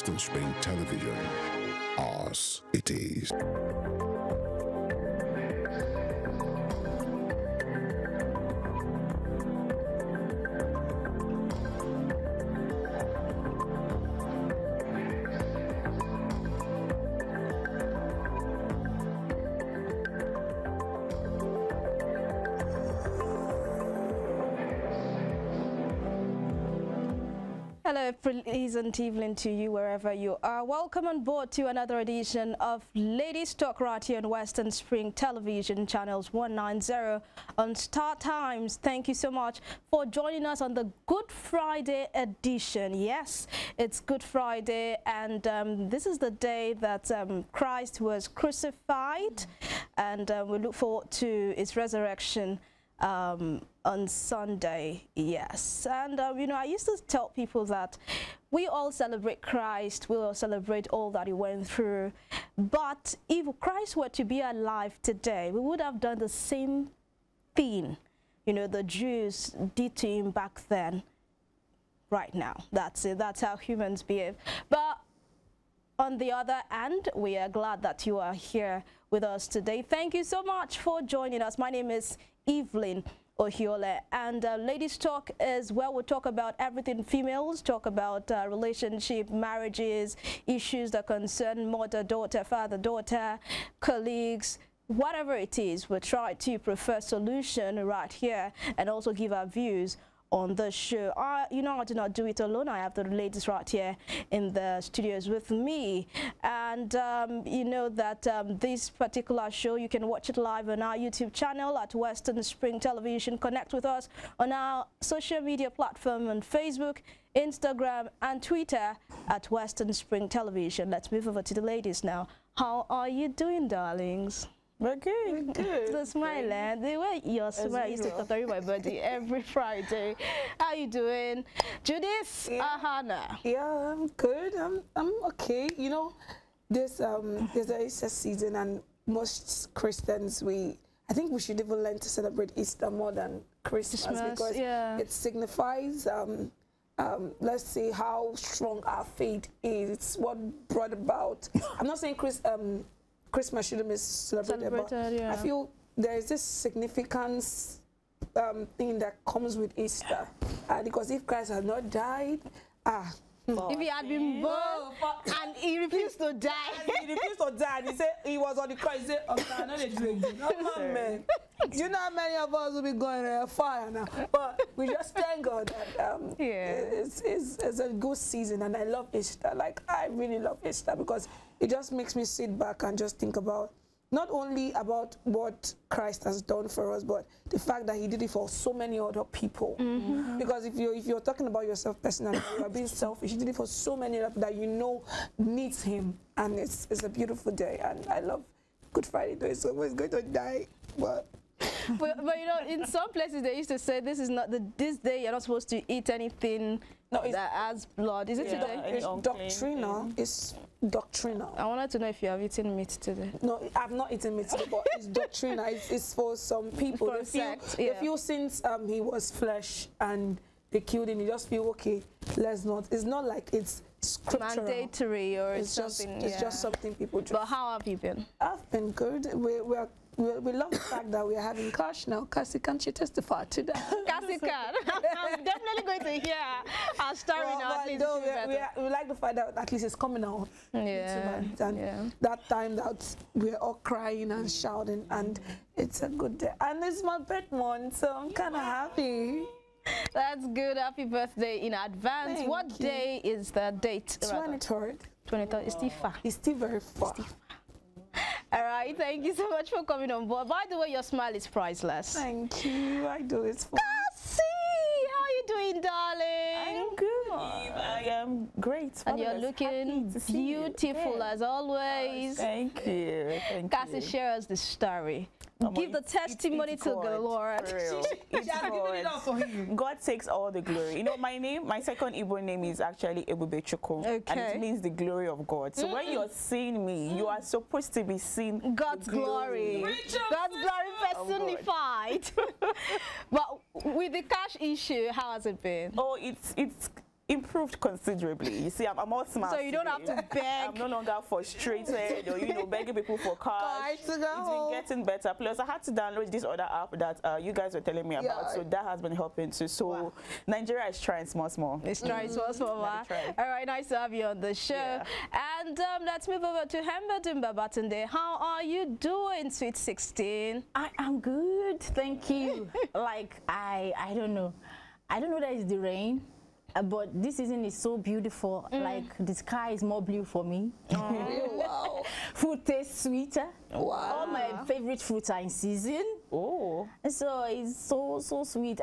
Western Spring Television. Ours it is. Hello, pleasant evening to you wherever you are. Welcome on board to another edition of Ladies Talk right here on Western Spring Television, channels 190 on Star Times. Thank you so much for joining us on the Good Friday edition. Yes, it's Good Friday, and this is the day that Christ was crucified, and we look forward to his resurrection on Sunday. Yes. And you know, I used to tell people that we all celebrate Christ, we all celebrate all that he went through, but if Christ were to be alive today, we would have done the same thing, you know, the Jews did to him back then. Right now, that's it. That's how humans behave. But on the other hand, we are glad that you are here with us today. Thank you so much for joining us. My name is Evelyn Ohiole, and Ladies Talk is where we talk about everything females, talk about relationship, marriages, issues that concern mother, daughter, father, daughter, colleagues, whatever it is. We try to prefer solution right here and also give our views on the show. You know, I do not do it alone. I have the ladies right here in the studios with me, and you know that this particular show, you can watch it live on our YouTube channel at Western Spring Television. Connect with us on our social media platform on Facebook, Instagram and Twitter at Western Spring Television. Let's move over to the ladies now. How are you doing, darlings? We're good. We're good. The smile, the way your smile used to carry my body every Friday. How you doing, Judith? Yeah. Ahana? Yeah, I'm good. I'm okay. You know, there's a Easter season, and most Christians, I think we should even learn to celebrate Easter more than Christmas because it signifies let's say how strong our faith is. It's what brought about. I'm not saying Christmas shouldn't be celebrated, but I feel there is this significance thing that comes with Easter, because if Christ had not died, if he had been born and he refused to die, he refused to die. He said he was on the cross. He said, "Okay, I know they drink. No man. You know how many of us will be going fire now?" But we just thank God that it's a good season, and I love Easter. Like, I really love Easter because it just makes me sit back and just think about not only about what Christ has done for us, but the fact that he did it for so many other people. Because if you're talking about yourself personally, you are being selfish. He did it for so many other people that you know needs him, and it's a beautiful day, and I love Good Friday. Though it's always going to die, but but you know, in some places they used to say this day you're not supposed to eat anything that has blood. Is it today? It's doctrinal. It's doctrinal. I wanted to know if you have eaten meat today. No, I've not eaten meat today, but it's doctrinal. It's for some people. For they feel since he was flesh and they killed him, you just feel okay. Let's not. It's not like it's scriptural. Mandatory or it's something. It's just something people do. But how have you been? I've been good. We love the fact that we're having Cash now. Cassie, can't you testify to that? Cassie can. I'm definitely going to hear our story now. We like the fact that at least it's coming out. And that time that we're all crying and shouting, and it's a good day. And it's my birth month, so I'm kind of happy. That's good. Happy birthday in advance. Thank what you. Day is the date? 23rd. 23rd. It's still far. It's still very far. All right, thank you so much for coming on board. By the way, your smile is priceless. Thank you. I do it for Cassie, how are you doing, darling? I am good. I am great. And you're looking beautiful as always. Thank you. Thank Cassie, you. share us the story. Give the testimony to the Lord. God takes all the glory. You know, my second Igbo name is actually Ebubechukwu, and it means the glory of God. So when you're seeing me, you are supposed to be seeing God's glory. God's glory personified. But with the cash issue, how has it been? Oh, improved considerably. You see, I'm all smart. So you don't have to beg. I'm no longer frustrated or, you know, begging people for cash. It's been getting better. Plus, I had to download this other app that you guys were telling me about. So that has been helping too. So Nigeria is trying small. It's trying small. All right, nice to have you on the show. Yeah. And let's move over to Hemba Dumba Batunde. How are you doing, Sweet 16? I am good, thank you. Like, I don't know that it's the rain. But this season is so beautiful. Like the sky is more blue for me. Wow. Food tastes sweeter. Wow. All my favorite fruits are in season. Oh. So it's so sweet.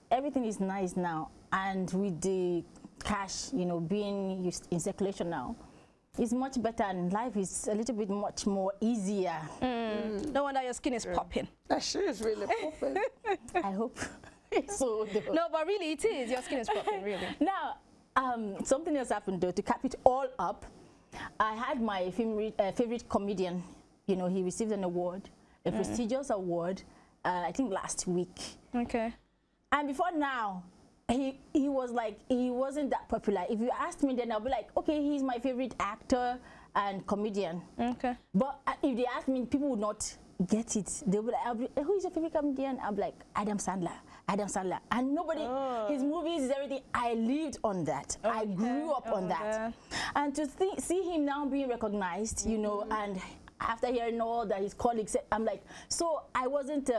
Everything is nice now, and with the cash, you know, being used in circulation now, it's much better, and life is a little bit much more easier. No wonder your skin is popping. That shit is really popping. I hope. So no, but really it is. Your skin is popping, really. Now, something else happened though. To cap it all up, I had my favorite comedian. You know, he received an award, a prestigious award, I think last week. Okay. And before now, he was like, he wasn't that popular. If you asked me then, I'll be like, okay, he's my favorite actor and comedian. Okay. But if they asked me, people would not get it. They'll be like, who is your favorite comedian? I'm like, Adam Sandler. And nobody, his movies, is everything. I lived on that. Okay. I grew up on that. And to see him now being recognized, you know, and after hearing all that his colleagues said, I'm like, so I wasn't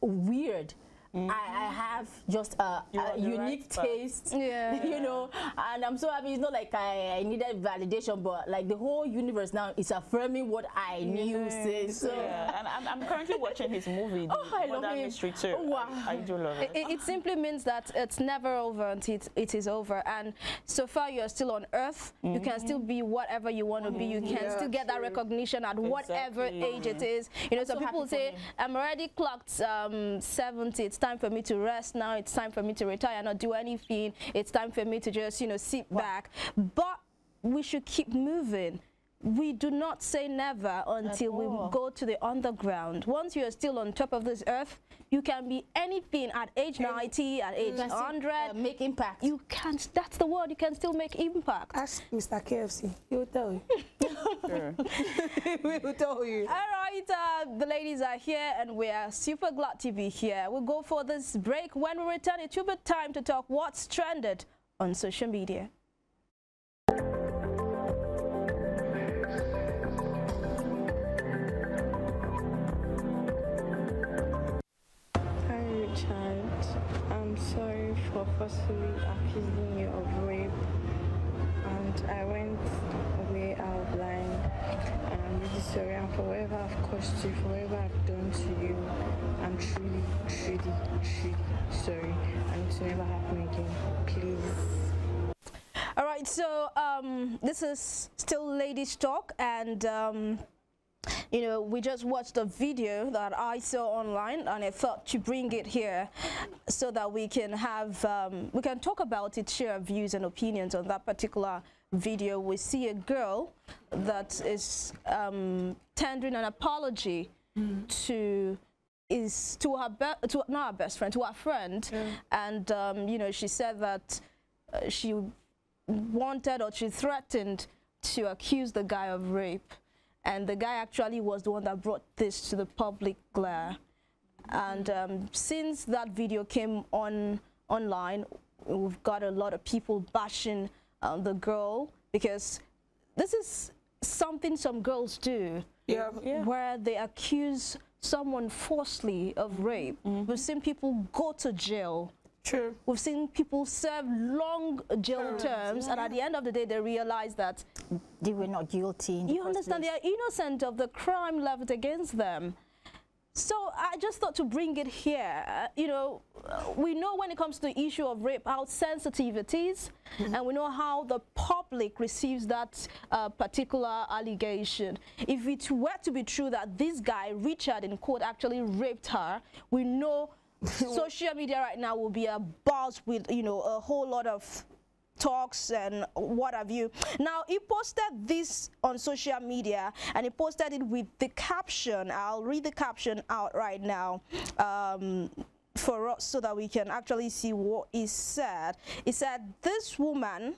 weird. I have just a unique taste, you know, and I'm so happy. It's not like I needed validation, but like the whole universe now is affirming what I knew. So and I'm currently watching his movie, I love Modern Mystery too. Wow. I do love it. It simply means that it's never over until it is over, and so far you're still on earth. You can still be whatever you want to be. You can still get that recognition at whatever age it is. You know, some people say, I'm already clocked 70. It's time for me to rest now. It's time for me to retire, not do anything. It's time for me to just, you know, sit back. But we should keep moving. We do not say never until we go to the underground. Once you are still on top of this earth, you can be anything at age 90, at age 100. Make impact. You can, that's the word, you can still make impact. Ask Mr. KFC. He will tell you. We will tell you. All right, the ladies are here and we are super glad to be here. We'll go for this break. When we return, it will be time to talk what's trended on social media. I'm sorry for forcibly accusing you of rape, and I went away out of line. I'm really sorry, and for whatever I've caused you, for whatever I've done to you, I'm truly sorry, and it will never happen again, please. All right, so this is still Ladies Talk, and you know, we just watched a video that I saw online, and I thought to bring it here so that we can have, we can talk about it, share views and opinions on that particular video. We see a girl that is tendering an apology to not her best friend, to her friend, and you know, she said that she wanted or she threatened to accuse the guy of rape. And the guy actually was the one that brought this to the public glare. And since that video came online, we've got a lot of people bashing the girl, because this is something some girls do, where they accuse someone falsely of rape. We've seen people go to jail. True. We've seen people serve long jail terms, and at the end of the day, they realize that they were not guilty. You understand? They are innocent of the crime leveled against them. So I just thought to bring it here. You know, we know when it comes to the issue of rape how sensitive it is, and we know how the public receives that particular allegation. If it were to be true that this guy, Richard in quote, actually raped her, we know social media right now will be a buzz with, you know, a whole lot of talks and what have you. Now, he posted this on social media, and he posted it with the caption. I'll read the caption out right now. for us so that we can actually see what he said. He said, this woman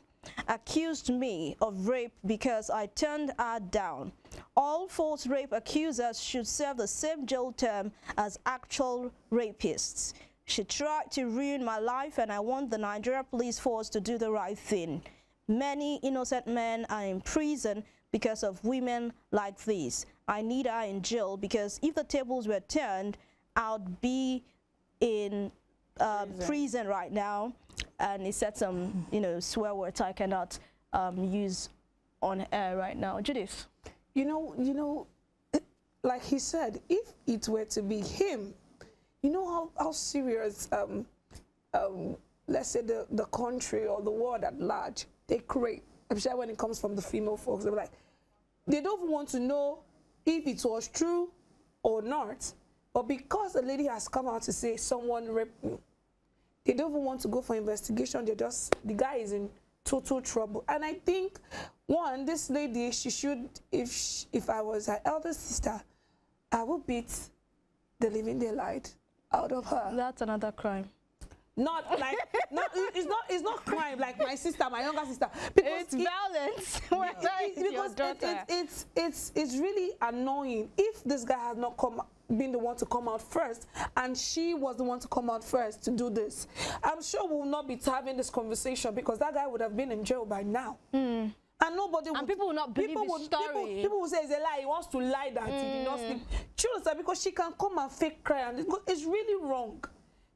accused me of rape because I turned her down. All false rape accusers should serve the same jail term as actual rapists. She tried to ruin my life, and I want the Nigeria police force to do the right thing. Many innocent men are in prison because of women like this. I need her in jail because if the tables were turned, I'd be in prison right now. And he said some, swear words I cannot use on air right now. Judith. Like he said, if it were to be him, you know how serious, let's say the country or the world at large, they create, especially when it comes from the female folks. They're like, they don't want to know if it was true or not, but because the lady has come out to say someone raped me, they don't even want to go for investigation. The guy is in total trouble. And I think, one, this lady, she should, if I was her elder sister, I would beat the living daylight out of her. That's another crime. Not like, it's not crime like my sister, my younger sister. Because it's violence. Because it's really annoying if this guy has not been the one to come out first, and she was the one to come out first to do this. I'm sure we will not be having this conversation because that guy would have been in jail by now. And nobody would, people will not believe his story. People will say it's a lie. He wants to lie that he did not sleep. Children, because she can come and fake cry, and it's really wrong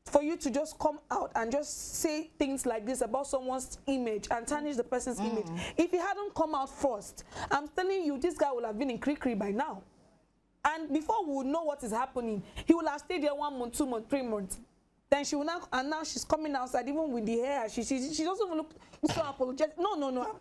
for you to just come out and just say things like this about someone's image and tarnish the person's image. If he hadn't come out first, I'm telling you, this guy would have been in Krikri by now. And before we would know what is happening, he will have stayed there 1 month, 2 months, 3 months. Then she will now, and now she's coming outside, even with the hair. She doesn't even look so apologetic. No,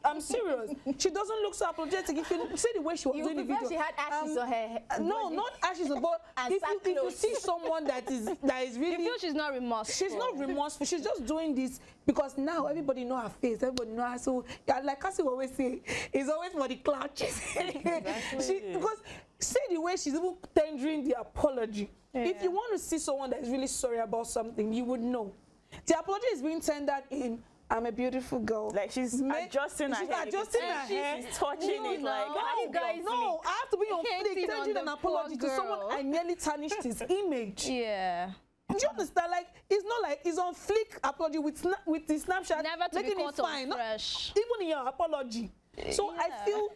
I'm serious. She doesn't look so apologetic. If you see the way she was doing the video. She had ashes on her head. No, not ashes, but if you see someone that is really. You feel she's not remorseful. She's not remorseful. She's just doing this because now everybody know her face. Everybody know her. So like Cassie always say, it's always for the clout. Because see the way she's even tendering the apology. If you want to see someone that is really sorry about something, you would know. The apology is being tendered in, I'm a beautiful girl. Like she's adjusting her hair. She's touching it. Like, you guys know. I have to be on flick, tendering an apology to someone I nearly tarnished his image. Yeah. Do you understand? Like, it's not like it's on flick apology with the Snapchat. Never to making be caught it fine. on fresh. Even in your apology. So I feel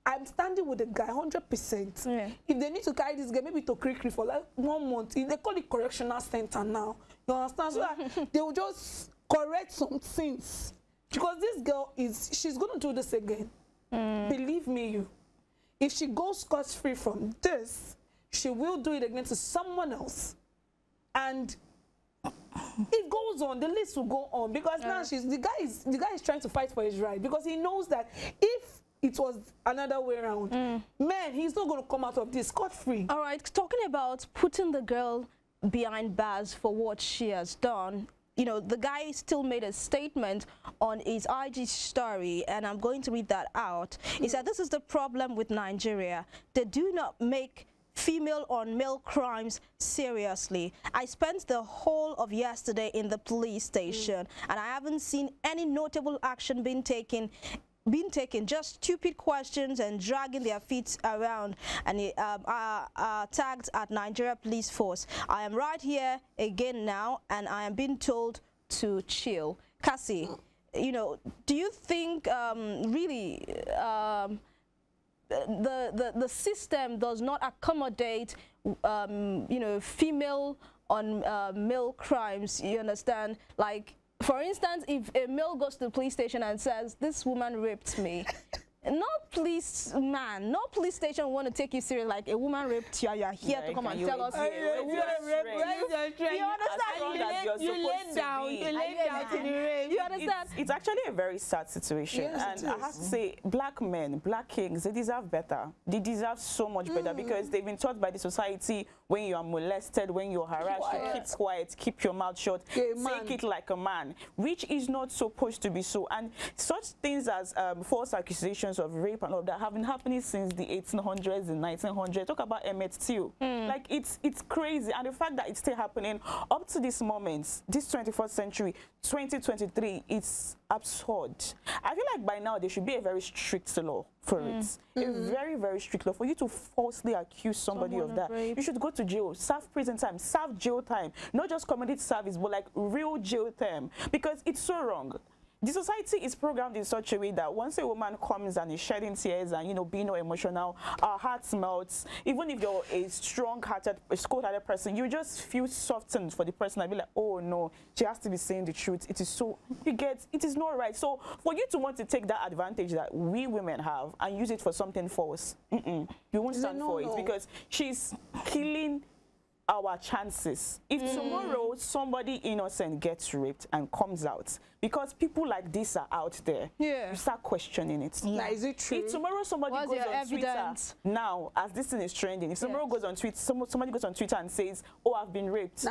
I'm standing with the guy 100%. Yeah. If they need to carry this guy maybe to Krikri for like 1 month, they call it correctional center now. You understand? So that they will just correct some things. Because this girl she's going to do this again. Believe me, if she goes scot-free from this, she will do it again to someone else. And it goes on, the list will go on, because now the guy is trying to fight for his right, because he knows that if it was another way around, man, he's not going to come out of this scot-free. All right, talking about putting the girl behind bars for what she has done, the guy still made a statement on his IG story, and I'm going to read that out. He said, this is the problem with Nigeria. They do not make female on male crimes seriously. I spent the whole of yesterday in the police station, and I haven't seen any notable action being taken, just stupid questions and dragging their feet around, and tagged at Nigeria Police Force. I am right here again now, and I am being told to chill. Cassie, do you think really the system does not accommodate female on male crimes? You understand? Like, for instance, if a male goes to the police station and says, this woman raped me, no policeman, no police station want to take you serious. Like, a woman raped you, you are here to come and tell us. You understand? You lay down to be raped. You understand? It's actually a very sad situation. Yes, and I have to say, black men, black kings, they deserve better. They deserve so much better, because they've been taught by the society, when you are molested, when you're harassed, you keep quiet, keep your mouth shut, take it like a man, which is not supposed to be so. And such things as false accusations allegations of rape and all of that have been happening since the 1800s and 1900s. Talk about Emmett Till. Like, it's crazy. And the fact that it's still happening up to this moment, this 21st century, 2023, it's absurd. I feel like by now there should be a very strict law for it. A very, very strict law. For you to falsely accuse somebody of that, you should go to jail, serve prison time, serve jail time, not just community service, but like real jail time, because it's so wrong. The society is programmed in such a way that once a woman comes and is shedding tears and, you know, being all emotional, our hearts melts. Even if you're a strong-hearted, a cold-hearted person, you just feel softened for the person and be like, oh no, she has to be saying the truth. It is so, you get, it is not right. So for you to want to take that advantage that we women have and use it for something false, you won't stand for it, because she's killing our chances. If tomorrow somebody innocent gets raped and comes out, because people like this are out there, you start questioning it. Like, is it true? If tomorrow somebody goes on Twitter, now as this thing is trending, if tomorrow goes on Twitter, somebody goes on Twitter and says, oh, I've been raped,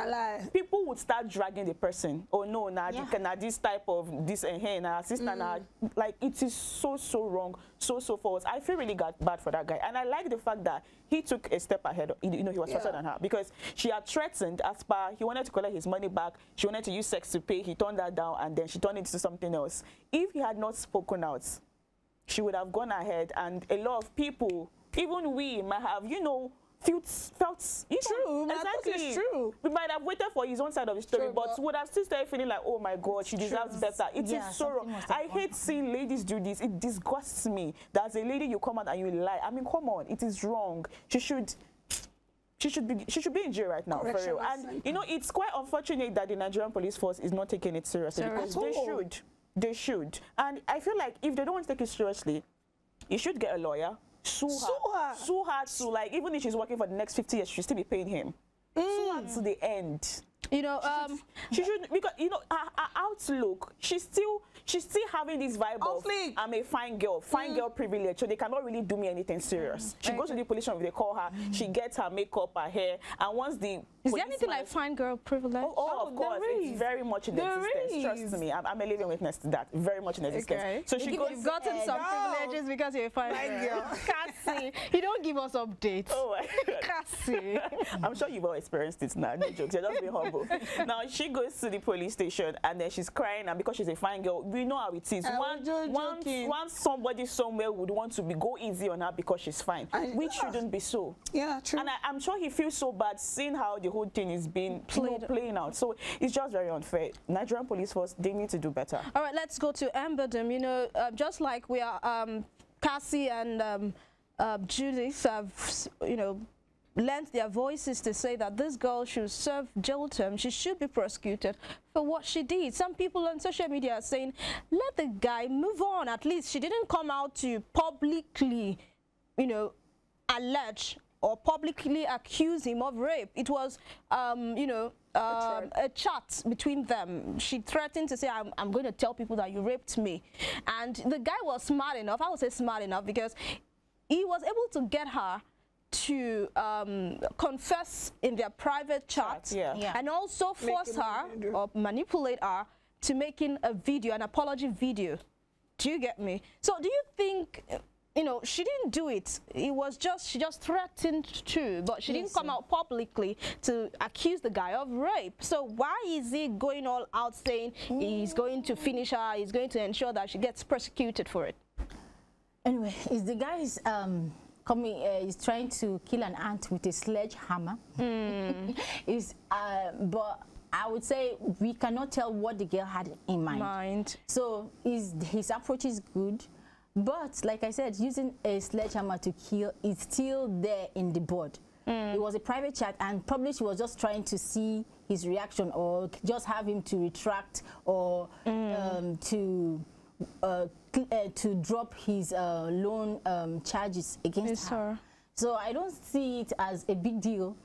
people would start dragging the person. Oh no, nah, this type of this and hey, nah, sister, nah. Like, it is so wrong, so false. I feel really bad for that guy, and I like the fact that he took a step ahead. You know, he was faster than her, because she had threatened, as per he wanted to collect his money back, she wanted to use sex to pay, he turned that down, and then she turned it into something else. If he had not spoken out, she would have gone ahead, and a lot of people, even we, might have, you know, felt true. Exactly. It's true. We might have waited for his own side of the story, but would have still started feeling like, oh my God, she deserves better. It is so wrong. I hate seeing ladies do this. It disgusts me that as a lady you come out and you lie. I mean, come on, it is wrong. She should be in jail right now, for real. And you know, it's quite unfortunate that the Nigerian police force is not taking it seriously, because they should. And I feel like if they don't want to take it seriously, you should get a lawyer, sue her to, like, even if she's working for the next 50 years, she should still be paying him. Sue her to the end. You know, she should, because you know her outlook, she's still having this vibe of I'm a fine girl privilege, so they cannot really do me anything serious. She goes to the police when they call her, she gets her makeup, her hair, and once the is there anything like fine girl privilege? Oh, of course, it's very much in existence. Trust me, I'm a living witness to that. Very much in existence. So she goes. You've gotten some privileges because you're a fine girl. Cassie, you don't give us updates. Oh my God, Cassie. I'm sure you've all experienced it now. No jokes. You're just being humble. Now she goes to the police station and then she's crying, and because she's a fine girl, we know how it is. Once somebody somewhere would want to go easy on her because she's fine, which shouldn't be so. Yeah, true. And I'm sure he feels so bad seeing how the whole thing is being playing out. So it's just very unfair. Nigerian police force, they need to do better. All right, let's go to Embedum. You know, just like we are, Cassie and Judith have, you know, lent their voices to say that this girl should serve jail term. She should be prosecuted for what she did. Some people on social media are saying, let the guy move on. At least she didn't come out to publicly, you know, allege or publicly accuse him of rape. It was, you know, a chat between them. She threatened to say, I'm going to tell people that you raped me. And the guy was smart enough, I would say smart enough, because he was able to get her to confess in their private chat, and also force her or manipulate her to making a video, an apology video. Do you get me? So do you think, you know, she didn't do it. It was just, she just threatened to, but she didn't come out publicly to accuse the guy of rape. So why is he going all out saying he's going to finish her, he's going to ensure that she gets persecuted for it? Anyway, is the guy's is trying to kill an ant with a sledgehammer. But I would say we cannot tell what the girl had in mind. So his approach is good, but like I said, using a sledgehammer to kill is still there in the board. It was a private chat, and probably she was just trying to see his reaction, or just have him to retract, or to drop his loan charges against her. So I don't see it as a big deal.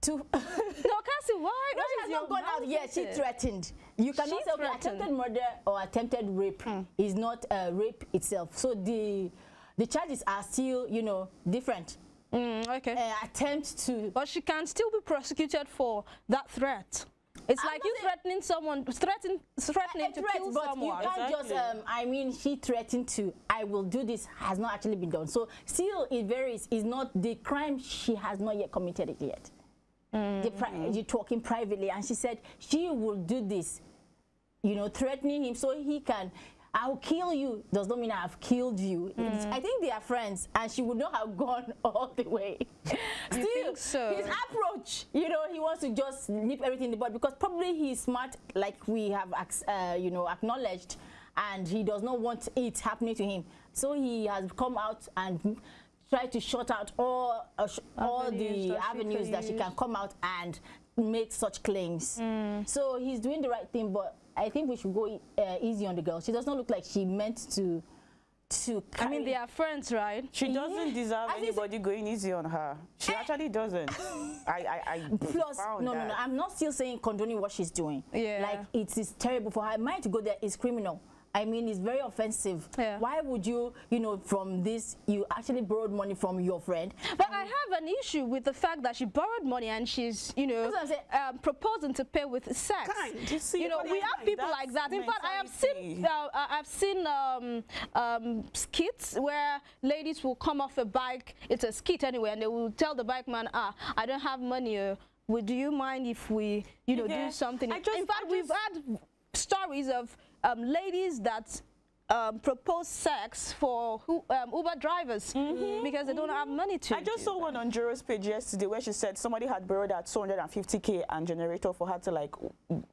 No, Cassie, why? She has not gone out yet. She threatened. You cannot say attempted murder or attempted rape is not rape itself. So the charges are still, you know, different. Okay. Attempt to. But she can still be prosecuted for that threat. It's like you threatening someone, threatening to kill someone. You can't just, I mean, she threatened to, I will do this, has not actually been done. So still, it varies. It's not the crime, she has not yet committed it yet. You're talking privately, and she said she will do this, you know, threatening him so he can, I'll kill you, does not mean I've killed you. I think they are friends, and she would not have gone all the way. You think so? His approach, you know, he wants to just nip everything in the bud because probably he's smart, like we have, you know, acknowledged, and he does not want it happening to him. So he has come out and tried to shut out all the avenues that she can come out and make such claims. So he's doing the right thing, but I think we should go easy on the girl. She does not look like she meant to I mean, they are friends, right? She doesn't deserve anybody going easy on her. She actually doesn't. Plus, no, I'm not still saying condoning what she's doing. Yeah. Like, it is terrible for her. Mind to go there is criminal. I mean, it's very offensive. Yeah. Why would you, you know, from this, you actually borrowed money from your friend? But I have an issue with the fact that she borrowed money and she's, you know, proposing to pay with sex. You know, we have people like that. In fact, I've seen skits where ladies will come off a bike. It's a skit anyway, and they will tell the bike man, I don't have money. Do you mind if we, you know, do something? In fact, we've had stories of ladies that propose sex for Uber drivers because they don't have money to. I just saw one on Juro's page yesterday where she said somebody had borrowed her 250K and generator for her to like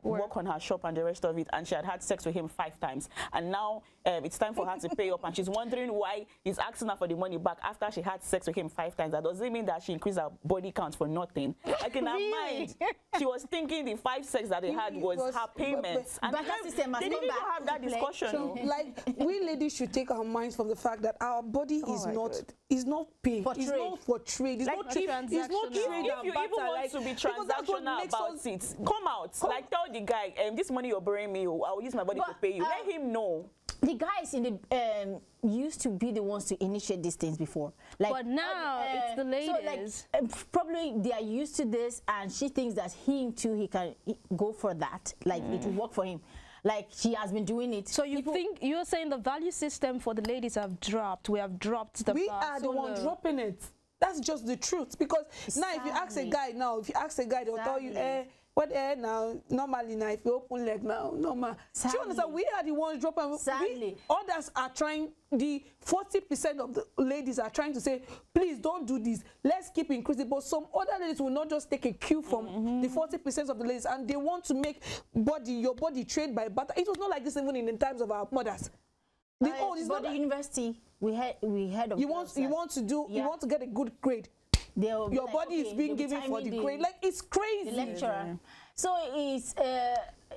work on her shop and the rest of it, and she had sex with him 5 times, and now it's time for her to pay up, and she's wondering why he's asking her for the money back after she had sex with him 5 times. That doesn't mean that she increased her body count for nothing. Like in her mind, she was thinking the 5 sex that they had was her payments, and they didn't even have that discussion. So, like, we ladies should take our minds from the fact that our body is not paid. It's not for trade. It's not trade. It's not trade. If you even want to be transactional about it, come out. Like, tell the guy, this money you're borrowing me, I'll use my body to pay you. Let him know. The guys in the used to be the ones to initiate these things before. Like, but now it's the ladies. So like, probably they are used to this, and she thinks that he can go for that. Like it will work for him. Like she has been doing it. So you think you're saying the value system for the ladies have dropped? We have dropped the. We are the one dropping it. That's just the truth. Because now, if you ask a guy they'll tell you, what now? Normally now, if you open leg now, normal. Do you understand? We are the ones dropping. Others are trying. The 40% of the ladies are trying to say, please don't do this. Let's keep increasing. But some other ladies will not just take a cue from the 40% of the ladies, and they want to make your body trade by barter. It was not like this even in the times of our mothers. The university, we heard of. You want to get a good grade. Your body is being given for the grade. Like, it's crazy. The lecturer. So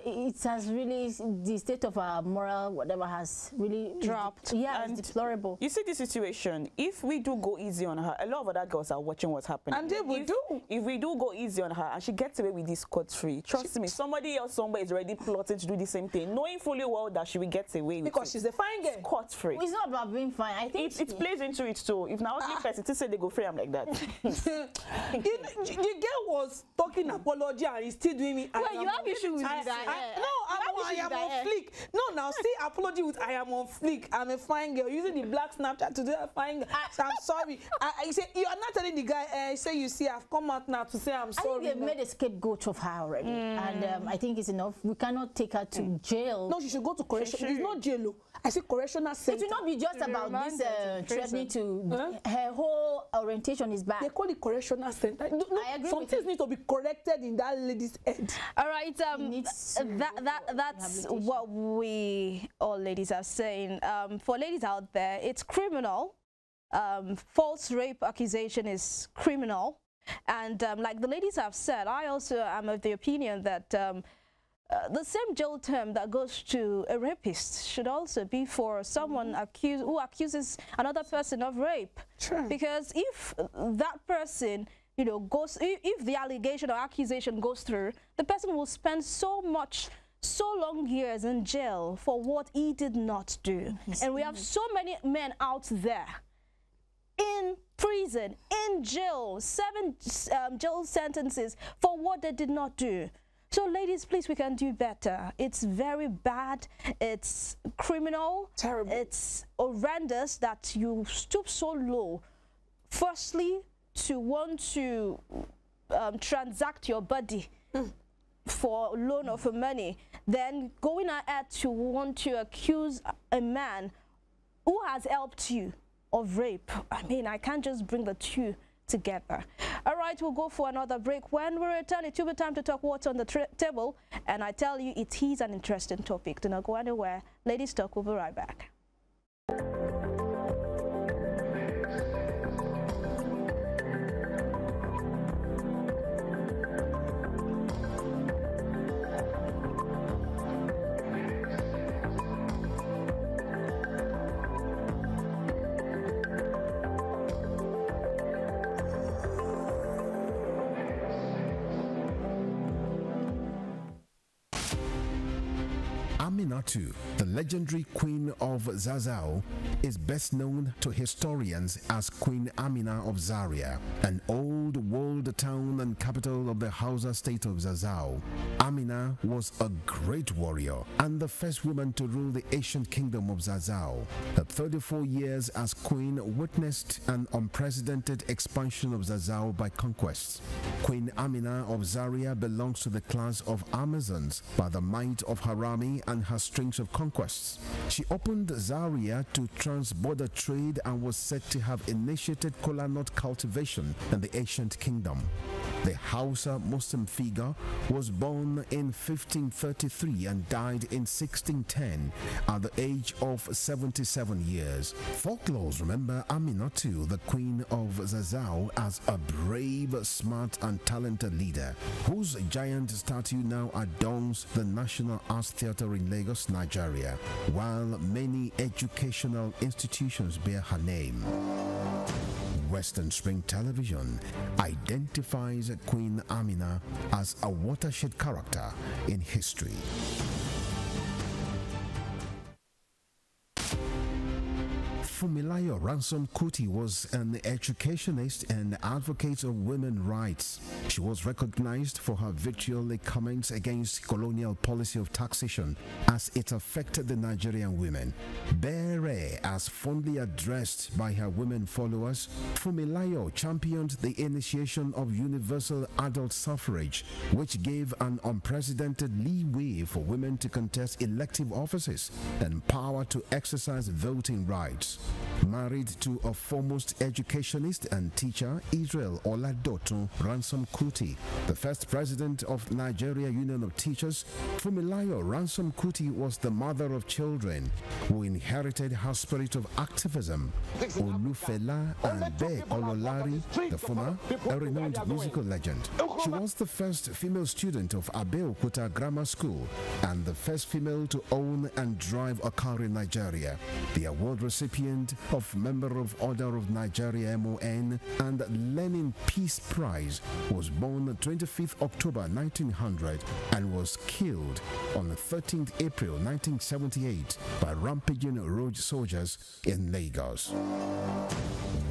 it has really, the state of our moral whatever has really dropped. Yeah, and it's deplorable. You see the situation, if we do go easy on her, a lot of other girls are watching what's happening. And they will do. If we do go easy on her and she gets away with this scot-free, trust me, somebody else somewhere is already plotting to do the same thing, knowing fully well that she will get away with because she's a fine girl. Scot-free. It's not about being fine. I think it plays into it too. If now only person to say they go free, I'm like that. The girl was talking apology and he's still doing it. Well, you have issue with that. I am on fleek. No, now see apology with I am on fleek. I'm a fine girl using the black Snapchat to do a fine girl. So I'm sorry. I say you are not telling the guy. Say you see I've come out now to say I'm sorry. I think they've made a scapegoat of her already, and I think it's enough. We cannot take her to jail. No, she should go to correction. It's not jail. I say correctional center. It will not be just about this threatening to. Her whole orientation is bad. They call it correctional center. No, I agree. Some things need to be corrected in that lady's head. All right. That's what we all ladies are saying. For ladies out there, it's criminal. False rape accusation is criminal, and like the ladies have said, I also am of the opinion that the same jail term that goes to a rapist should also be for someone who accuses another person of rape. True. Because if that person, you know, if the allegation or accusation goes through, the person will spend so long years in jail for what he did not do. And we have so many men out there in prison, in jail, 7 jail sentences for what they did not do. So ladies, please, we can do better. It's very bad. It's criminal. Terrible. It's horrendous that you stoop so low. Firstly, to want to transact your body for loan or for money, then going ahead to want to accuse a man who has helped you of rape. I mean, I can't just bring the two together. All right, we'll go for another break. When we return, it will be time to talk what's on the table, and I tell you, it is an interesting topic. Do not go anywhere. Ladies Talk will be right back. Aminatu, the legendary Queen of Zazzau, is best known to historians as Queen Amina of Zaria, an old walled town and capital of the Hausa state of Zazzau. Amina was a great warrior and the first woman to rule the ancient kingdom of Zazzau. Her 34 years as queen witnessed an unprecedented expansion of Zazzau by conquests. Queen Amina of Zaria belongs to the class of Amazons by the might of her army and her strings of conquests. She opened Zaria to trans-border trade and was said to have initiated kola nut cultivation in the ancient kingdom. The Hausa Muslim figure was born in 1533 and died in 1610 at the age of 77 years. Folklores remember Aminatu, the Queen of Zazzau, as a brave, smart and talented leader, whose giant statue now adorns the National Arts Theatre in Lagos, Nigeria, while many educational institutions bear her name. Western Spring Television identifies Queen Amina as a watershed character in history. Fumilayo Ransom Kuti was an educationist and advocate of women's rights. She was recognized for her vitriolic comments against colonial policy of taxation as it affected the Nigerian women. Bere, as fondly addressed by her women followers, Fumilayo championed the initiation of universal adult suffrage, which gave an unprecedented leeway for women to contest elective offices and power to exercise voting rights. Married to a foremost educationist and teacher, Israel Oladoto Ransom Kuti, the first president of Nigeria Union of Teachers, Fumilayo Ransom Kuti was the mother of children who inherited her spirit of activism. Olufela and Be Ololari, the former, a renowned musical legend. She was the first female student of Abeokuta Grammar School and the first female to own and drive a car in Nigeria. The award recipient of Member of Order of Nigeria MON and Lenin Peace Prize, was born 25th October 1900 and was killed on 13th April 1978 by rampaging road soldiers in Lagos.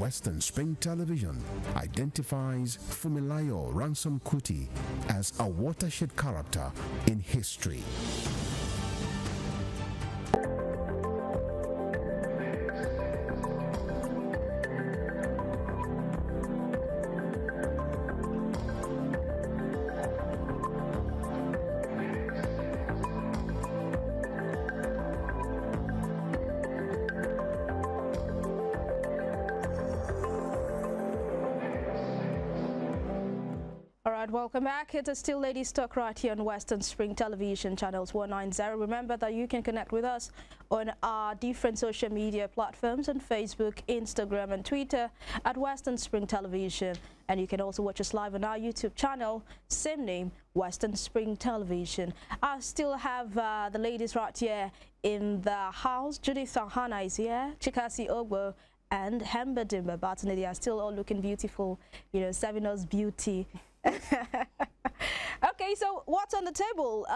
Western Spring Television identifies Fumilayo Ransom Kuti as a watershed character in history. Welcome back. It is still Ladies Talk right here on Western Spring Television, channels 190. Remember that you can connect with us on our different social media platforms on Facebook, Instagram and Twitter at Western Spring Television. And you can also watch us live on our YouTube channel, same name, Western Spring Television. I still have the ladies right here in the house. Judith Sahana is here, Chikasi Ogbo and Hemba Dimba Batani. They are still all looking beautiful, you know, serving us beauty. Okay, so what's on the table?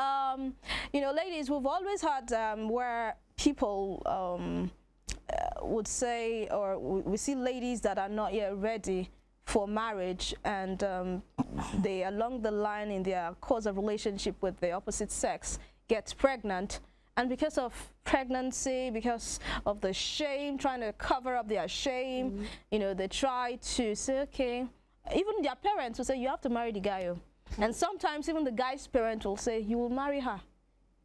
You know, ladies, we've always had where people would say, or we see ladies that are not yet ready for marriage, and they along the line in their course of relationship with the opposite sex gets pregnant, and because of pregnancy, because of the shame, trying to cover up their shame, you know, they try to say, okay, even their parents will say, you have to marry the guy. And sometimes even the guy's parents will say, you will marry her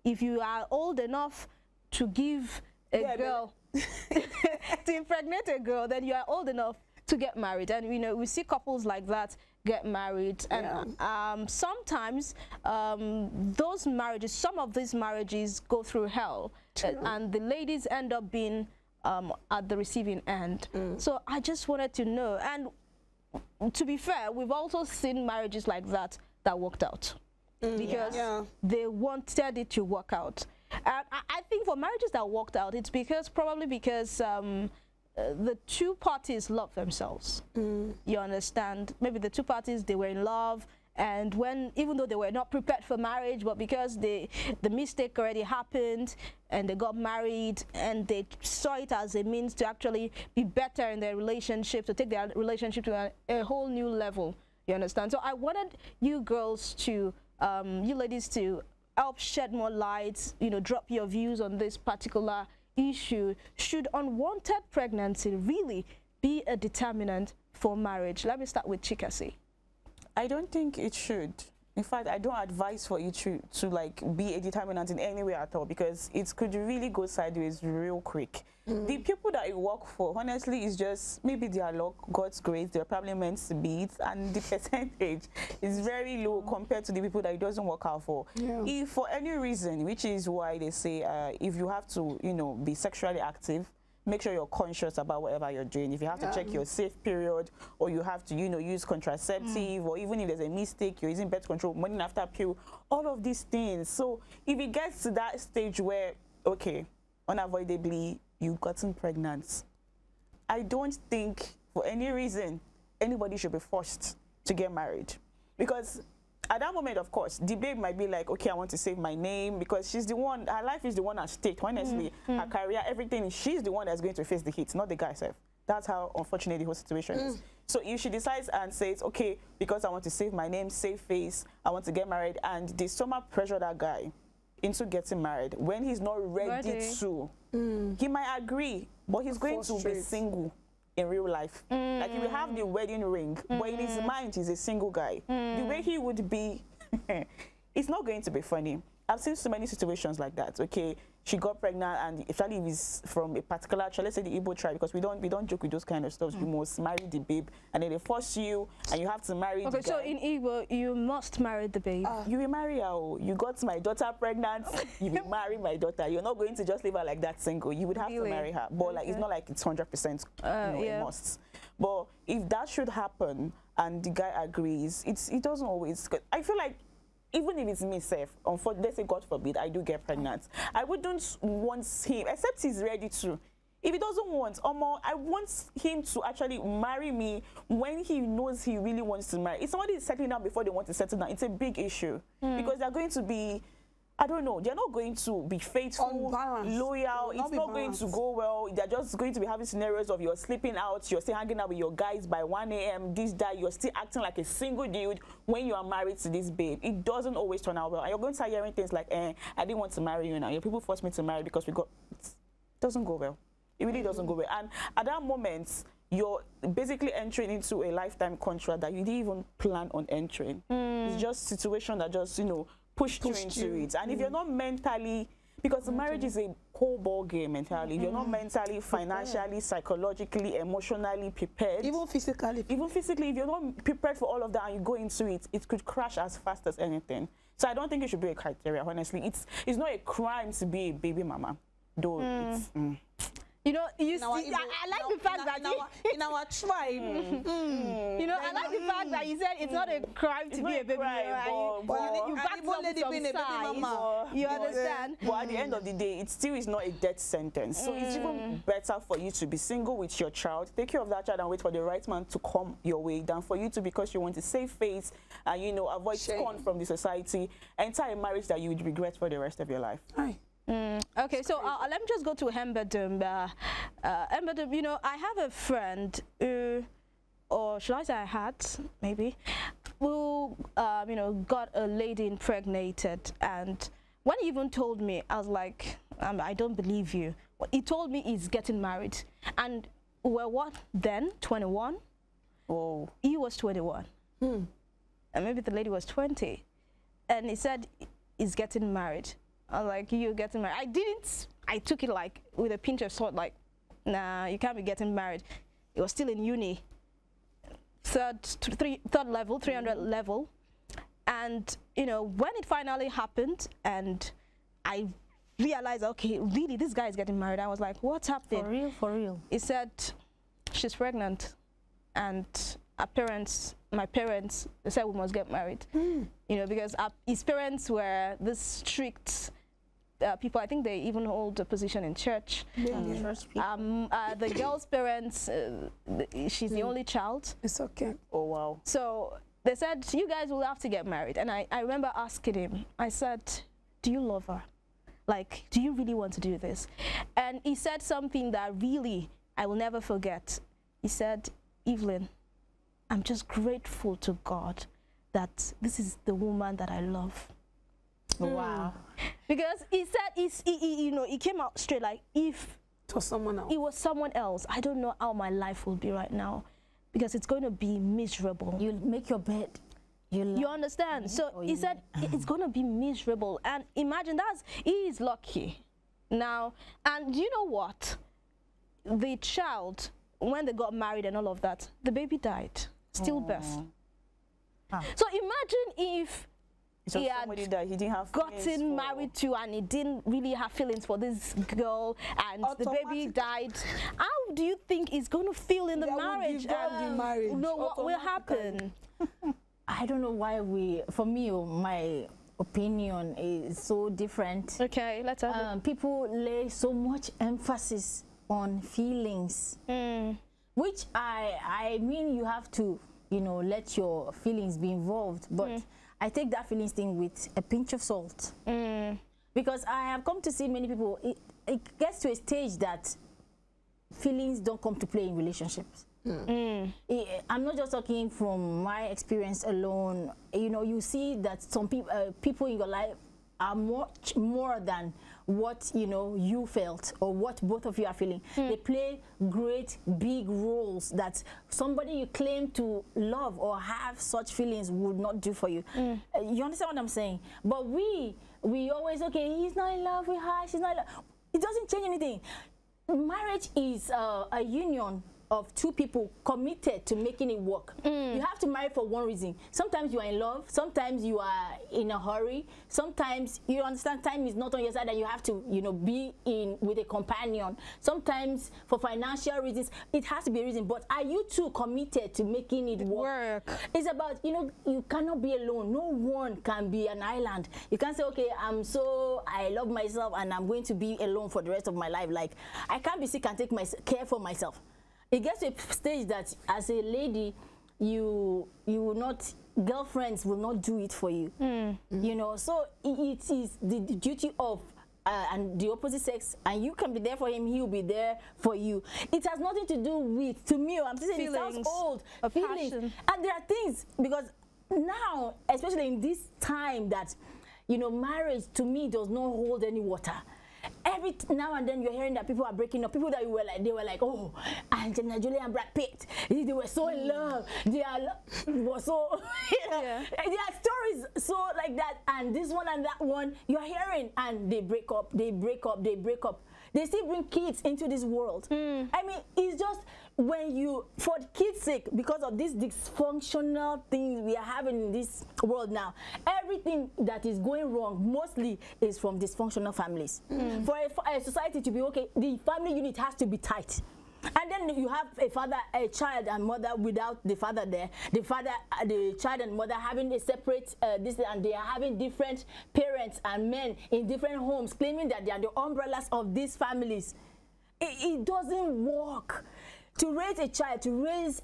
if you are old enough to give a girl to impregnate a girl, then you are old enough to get married. And you know, we see couples like that get married, and sometimes those marriages, some of these marriages go through hell, and the ladies end up being at the receiving end. So I just wanted to know, and to be fair, we've also seen marriages like that worked out because they wanted it to work out. And I think for marriages that worked out, it's probably because the two parties love themselves. You understand? Maybe the two parties, they were in love, and even though they were not prepared for marriage, but because the mistake already happened and they got married, and they saw it as a means to actually be better in their relationship, to take their relationship to a whole new level. You understand? So I wanted you girls to, you ladies, to help shed more light, you know, drop your views on this particular issue. Should unwanted pregnancy really be a determinant for marriage? Let me start with Chikasi. I don't think it should. In fact, I don't advise for it to like be a determinant in any way at all, because it could really go sideways real quick. The people that it work for, honestly, is just maybe their luck, God's grace, they're probably meant to be it, and the percentage is very low compared to the people that it doesn't work out for. If for any reason, which is why they say if you have to, you know, be sexually active, make sure you're conscious about whatever you're doing. If you have to check your safe period, or you have to, you know, use contraceptive, or even if there's a mistake, you're using birth control, morning after pill, all of these things. So if it gets to that stage where, okay, unavoidably, you've gotten pregnant, I don't think for any reason anybody should be forced to get married. Because at that moment, of course, the babe might be like, okay, I want to save my name, because she's the one, her life is the one at stake, honestly. Her career, everything, she's the one that's going to face the hits, not the guy herself. That's how unfortunate the whole situation is. So if she decides and says, okay, because I want to save my name, save face, I want to get married, and they somehow pressure that guy into getting married when he's not ready to, he might agree, but he's going to be single in real life. Like he will have the wedding ring, but in his mind he's a single guy. The way he would be, it's not going to be funny. I've seen so many situations like that. Okay, she got pregnant, and especially if it's from a particular tribe, let's say the Igbo tribe, because we don't joke with those kind of stuff. You must marry the babe, and then they force you, and you have to marry the guy. So in Igbo, you must marry the babe. You will marry her. You got my daughter pregnant, you will marry my daughter. You're not going to just leave her like that single. You would have to marry her. But like, it's not like it's 100% a must. But if that should happen and the guy agrees, it doesn't always. I feel like, even if it's me safe, let's say God forbid I do get pregnant, I wouldn't want him, except he's ready to. If he doesn't want, I want him to actually marry me when he knows he really wants to marry. If somebody is settling down before they want to settle down, it's a big issue. Because they're going to be, I don't know, they're not going to be faithful, loyal. It's not going to go well. They're just going to be having scenarios of you're sleeping out, you're still hanging out with your guys by 1 a.m., you're still acting like a single dude when you are married to this babe. It doesn't always turn out well. And you're going to start hearing things like, I didn't want to marry you now. Your people forced me to marry because it doesn't go well. It really doesn't go well. And at that moment, you're basically entering into a lifetime contract that you didn't even plan on entering. It's just a situation that just, you know, pushed you into it. And if you're not mentally, because marriage is a whole ball game entirely. If you're not mentally, financially, psychologically, emotionally prepared, even physically, if you're not prepared for all of that and you go into it, it could crash as fast as anything. So I don't think it should be a criteria, honestly. It's not a crime to be a baby mama, though. It's you know, you see, I like the fact that in our tribe, you know, I like the fact that you said it's not a crime to be a baby mama. You back up with some size. You understand? But at the end of the day, it still is not a death sentence. So it's even better for you to be single with your child, take care of that child, and wait for the right man to come your way, than for you to, because you want to save face and, you know, avoid scorn from the society, enter a marriage that you would regret for the rest of your life. Okay, so let me just go to Hembedum. Hembedum, you know, I have a friend who or should I say I had, maybe, who, you know, got a lady impregnated. And when he even told me, I was like, I don't believe you. He told me he's getting married. And we're what then? 21? Oh. He was 21. And maybe the lady was 20. And he said he's getting married. I was like, you're getting married. I took it like with a pinch of salt, like, nah, you can't be getting married. He was still in uni, third level, 300 level. And, you know, when it finally happened and I realized, okay, really, this guy is getting married, I was like, what's happening? For real, for real. He said, she's pregnant. And my parents, they said we must get married. You know, because his parents were this strict people. I think they even hold a position in church. The girl's parents, she's the only child. It's okay. Oh, wow. So they said, you guys will have to get married. And I remember asking him, I said, do you love her? Like, do you really want to do this? And he said something that really I will never forget. He said, Evelyn, I'm just grateful to God that this is the woman that I love. Wow. Because he said, you know, he came out straight like, if it was someone else, it was someone else, I don't know how my life will be right now, because it's going to be miserable. You make your bed. You understand? So he said it's going to be miserable. And imagine he is lucky now. And you know what? The child, when they got married and all of that, the baby died, stillbirth. So imagine if he had that he didn't have gotten married to and he didn't really have feelings for this girl and the baby died. How do you think he's going to feel in the marriage? No, what will happen? I don't know why for me, my opinion is so different. Okay, let's have it. People lay so much emphasis on feelings, which I mean you have to, you know, let your feelings be involved, but I take that feelings thing with a pinch of salt. Because I have come to see many people, it gets to a stage that feelings don't come to play in relationships. I'm not just talking from my experience alone. You know, you see that some people in your life are much more than what, you know, you felt or what both of you are feeling. They play great big roles that somebody you claim to love or have such feelings would not do for you. You understand what I'm saying? But we always, okay, he's not in love with her, she's not in love. It doesn't change anything. Marriage is a union of two people committed to making it work. You have to marry for one reason. Sometimes you are in love, sometimes you are in a hurry, sometimes you understand time is not on your side and you have to, you know, be in with a companion. Sometimes for financial reasons, it has to be a reason. But are you two committed to making it work? It's about, you know, you cannot be alone. No one can be an island. You can't say, okay, I love myself and I'm going to be alone for the rest of my life. Like, I can't be sick and take care for myself. It gets to a stage that as a lady, you will not, girlfriends will not do it for you. You know, so it is the duty of and the opposite sex, and you can be there for him, he will be there for you. It has nothing to do with, to me, I'm saying it sounds old, feelings. And there are things, because now, especially in this time that, you know, marriage to me does not hold any water. Every now and then you're hearing that people are breaking up. People that they were like, oh, Angelina Jolie and Brad Pitt, they were so in love. They were so, there are stories so like that. And this one and that one, you're hearing, and they break up, they break up, they break up. They still bring kids into this world. I mean, it's just when you, for the kids' sake, because of these dysfunctional things we are having in this world now, everything that is going wrong mostly is from dysfunctional families. For a society to be okay, the family unit has to be tight. And then you have a child and mother without the father there. The child and mother having a separate and they are having different parents and men in different homes, claiming that they are the umbrellas of these families. It doesn't work. To raise a child, to raise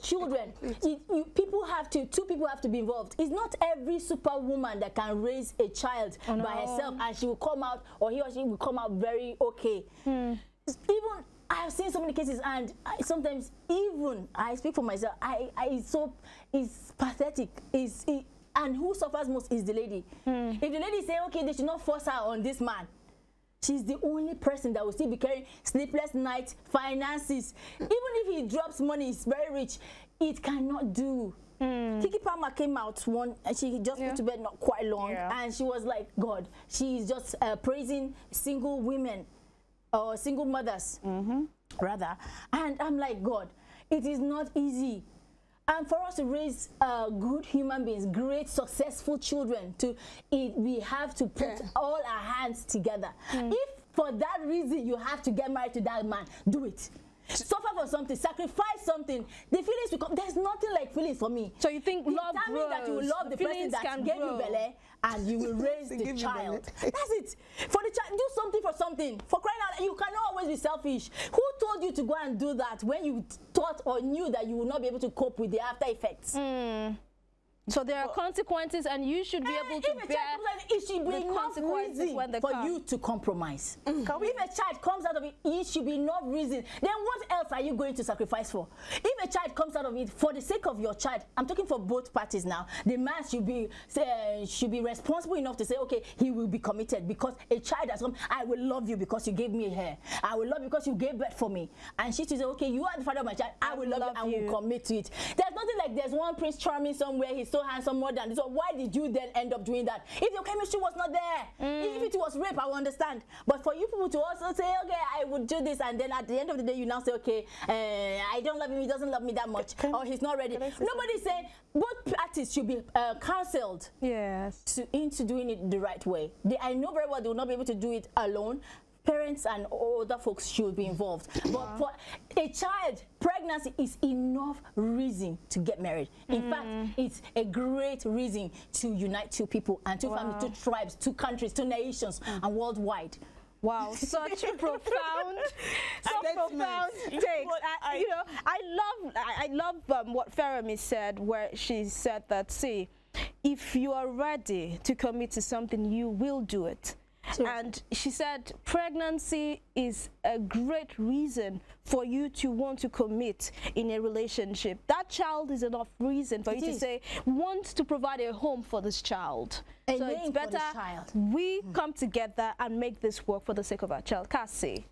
children, two people have to be involved. It's not every superwoman that can raise a child by herself and she will come out, or he or she will come out very okay. Even I've seen so many cases, and sometimes even I speak for myself. It's pathetic. And who suffers most is the lady. If the lady say, okay, they should not force her on this man, she's the only person that will still be carrying sleepless nights, finances. Even if he drops money, he's very rich, it cannot do. Kiki Palmer came out and she just went to bed not quite long, and she was like, God, she's just praising single women or single mothers, rather. And I'm like, God, it is not easy. And for us to raise good human beings, great, successful children, we have to put all our hands together. If for that reason you have to get married to that man, do it. Suffer for something, sacrifice something. The feelings will come. There's nothing like feelings for me. So you think love grows? That you will love the person that gave you belly, and you will raise the child. That's it. For the child, do something for something. For crying out, you cannot always be selfish. Who told you to go and do that when you thought or knew that you would not be able to cope with the after effects? So there are consequences, and you should be able to bear it should be enough reason when they for come. you to compromise. If a child comes out of it, it should be enough reason. Then what else are you going to sacrifice for? If a child comes out of it for the sake of your child, I'm talking for both parties now. The man should be responsible enough to say, okay, he will be committed, because a child has come. I will love you because you gave me hair. I will love you because you gave birth for me. And she should say, okay, you are the father of my child. I will love you and will commit to it. There's nothing like there's one Prince Charming somewhere. He's so handsome, more than this. So why did you then end up doing that? If your chemistry was not there, if it was rape, I will understand. But for you people to also say, okay, I would do this, and then at the end of the day, you now say, okay, I don't love him, he doesn't love me that much, or he's not ready. Nobody's saying. Both parties should be counseled into doing it the right way. I know very well they will not be able to do it alone. Parents and other folks should be involved. But for a child, pregnancy is enough reason to get married. In fact, it's a great reason to unite two people and two families, two tribes, two countries, two nations, and worldwide. Wow, such a profound, takes. I love what Feremi said, where she said that, see, if you are ready to commit to something, you will do it. And she said pregnancy is a great reason for you to want to commit in a relationship. That child is enough reason for you to say, want to provide a home for this child. So it's better we come together and make this work for the sake of our child. Cassie.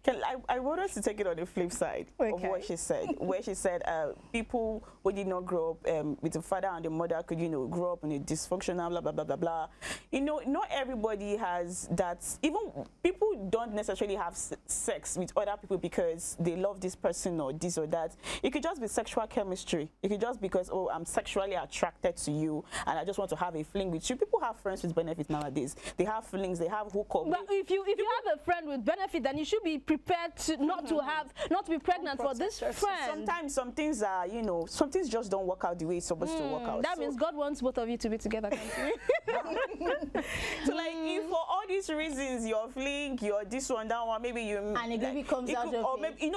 I want us to take it on the flip side of what she said, where she said people who did not grow up with the father and the mother could, grow up in a dysfunctional, blah, blah, blah, blah, blah. Not everybody has that. Even people don't necessarily have sex with other people because they love this person or this or that. It could just be sexual chemistry. It could just be because, oh, I'm sexually attracted to you and I just want to have a fling with you. People have friends with benefits nowadays. They have flings, they have hookup. But if you have a friend with benefit, then you should be prepared to not to be pregnant for this friend. Sometimes some things are, some things just don't work out the way it's supposed to work out. That means God wants both of you to be together. So like, if for all these reasons, your fling, your this one, that one, maybe you and a baby comes out of or maybe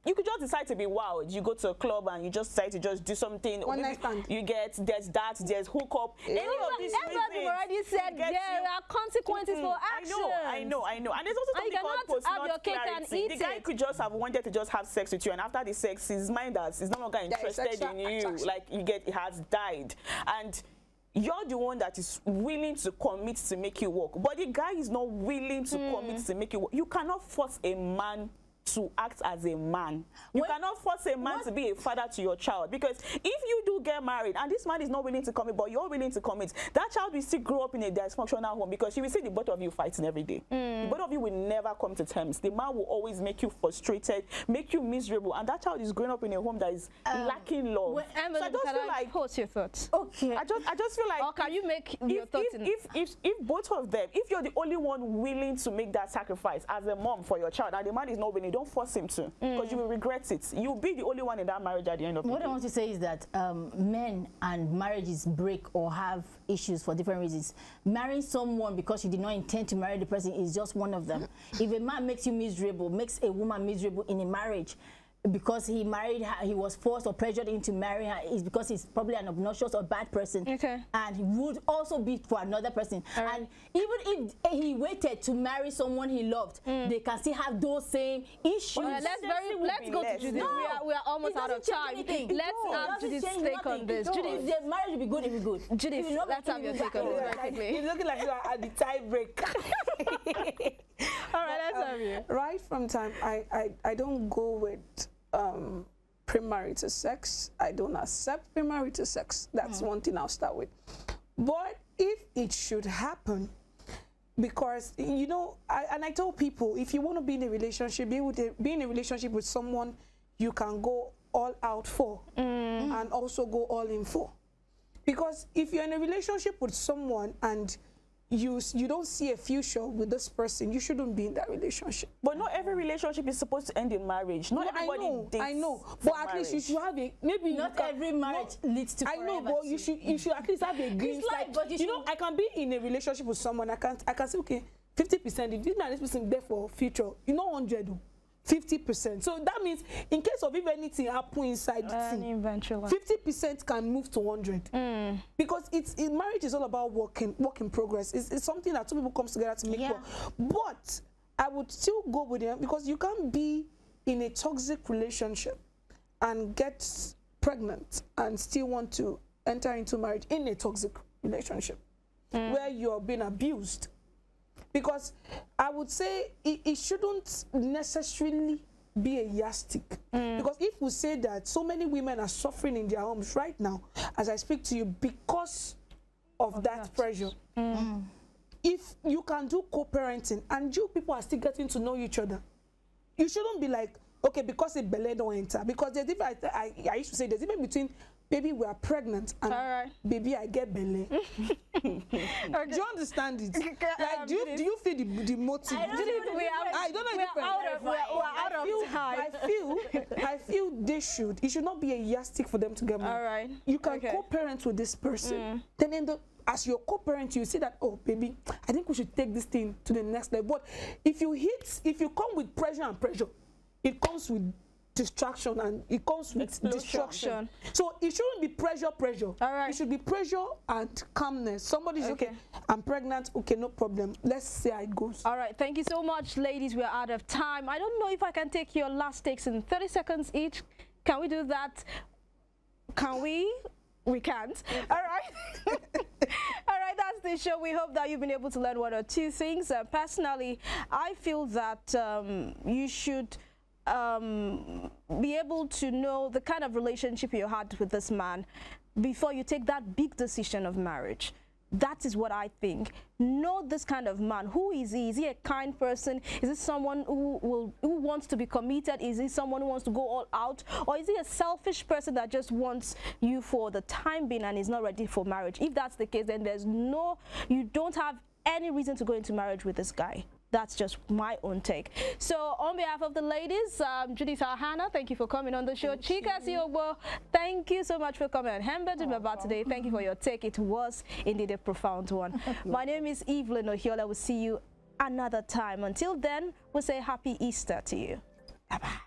you could just decide to be wild. You go to a club and you just decide to just do something. One night stand. You get there's hookup. Any of these reasons, already said there are consequences for action. I know. And there's also something called post-nut clarity. The guy could just have wanted to just have sex with you, and after the sex, his mind is no longer interested in you. Attraction. Like it has died, and you're the one that is willing to commit to make you work, but the guy is not willing to commit to make you work. You cannot force a man to act as a man. You cannot force a man to be a father to your child, because if you do get married and this man is not willing to commit, but you're willing to commit, that child will still grow up in a dysfunctional home, because you will see the both of you fighting every day. The both of you will never come to terms. The man will always make you frustrated, make you miserable, and that child is growing up in a home that is lacking love. Emily, so I just feel like, what's your thoughts? Okay. I just feel like, or can you make your thoughts if both of them, if you're the only one willing to make that sacrifice as a mom for your child, and the man is not willing, don't force him to, because you will regret it. You'll be the only one in that marriage at the end of the day. What I want to say is that men and marriages break or have issues for different reasons. Marrying someone because you did not intend to marry the person is just one of them. If a man makes you miserable, makes a woman miserable in a marriage, because he married her, he was forced or pressured into marrying her, is because he's probably an obnoxious or bad person. Okay. And he would also be for another person. And even if he waited to marry someone he loved, they can still have those same issues. Let's go to Judith. No, we are almost out of time. Let's have Judith's take on this. Judith, if the marriage will be good, it will be good. Judith, let's have your take on this very quickly. It's looking like you are at the tie break. All right, let's have you. Right from time, I don't go with premarital sex. I don't accept premarital sex. That's one thing I'll start with. But if it should happen, because, you know, I tell people, if you want to be in a relationship, be in a relationship with someone you can go all out for and also go all in for. Because if you're in a relationship with someone and you don't see a future with this person, you shouldn't be in that relationship. But not every relationship is supposed to end in marriage. Not everybody dates. I know. But at least you should have a, maybe not every marriage leads to forever. I know, but you should at least have a green light. But you know, I can be in a relationship with someone. I can say, okay, 50%. If this person there for future, you know, 100. 50%. So that means in case of if anything happen inside the thing, 50% can move to 100. Because marriage is all about work in progress. It's something that two people comes together to make work. But I would still go with them, because you can't be in a toxic relationship and get pregnant and still want to enter into marriage in a toxic relationship where you're being abused. Because I would say it shouldn't necessarily be a yardstick. Because if we say that so many women are suffering in their homes right now, as I speak to you, because of that pressure. If you can do co-parenting and you people are still getting to know each other, you shouldn't be like, okay, because a belly don't enter. Because there's different, I used to say there's difference between baby we are pregnant and baby I get belly. Do you understand it? Like, do you feel the motive? I don't know. We're out of time. I feel it should not be a yardstick for them to get married. You can co-parent with this person. Then as your co-parent, you see that, oh baby, I think we should take this thing to the next level. But if you come with pressure and pressure, it comes with distraction and it comes with destruction. So it shouldn't be pressure. It should be pressure and calmness. Somebody's okay, I'm pregnant, okay, no problem, let's see how it goes. All right, thank you so much, ladies. We're out of time. I don't know if I can take your last takes in 30 seconds each. Can we do that? Can we? We can't. All right. All right, that's the show. We hope that you've been able to learn one or two things. Personally, I feel that you should be able to know the kind of relationship you had with this man before you take that big decision of marriage. That is what I think. Know this kind of man. Who is he? Is he a kind person? Is he someone who wants to be committed? Is he someone who wants to go all out? Or is he a selfish person that just wants you for the time being and is not ready for marriage? If that's the case, then you don't have any reason to go into marriage with this guy. That's just my own take. So on behalf of the ladies, Judith Ahana, thank you for coming on the show. Chika Siogbo, thank you so much for coming. And Hemba Dibaba today, thank you for your take. It was indeed a profound one. My name is Evelyn Ohiola. We'll see you another time. Until then, we'll say happy Easter to you. Bye-bye.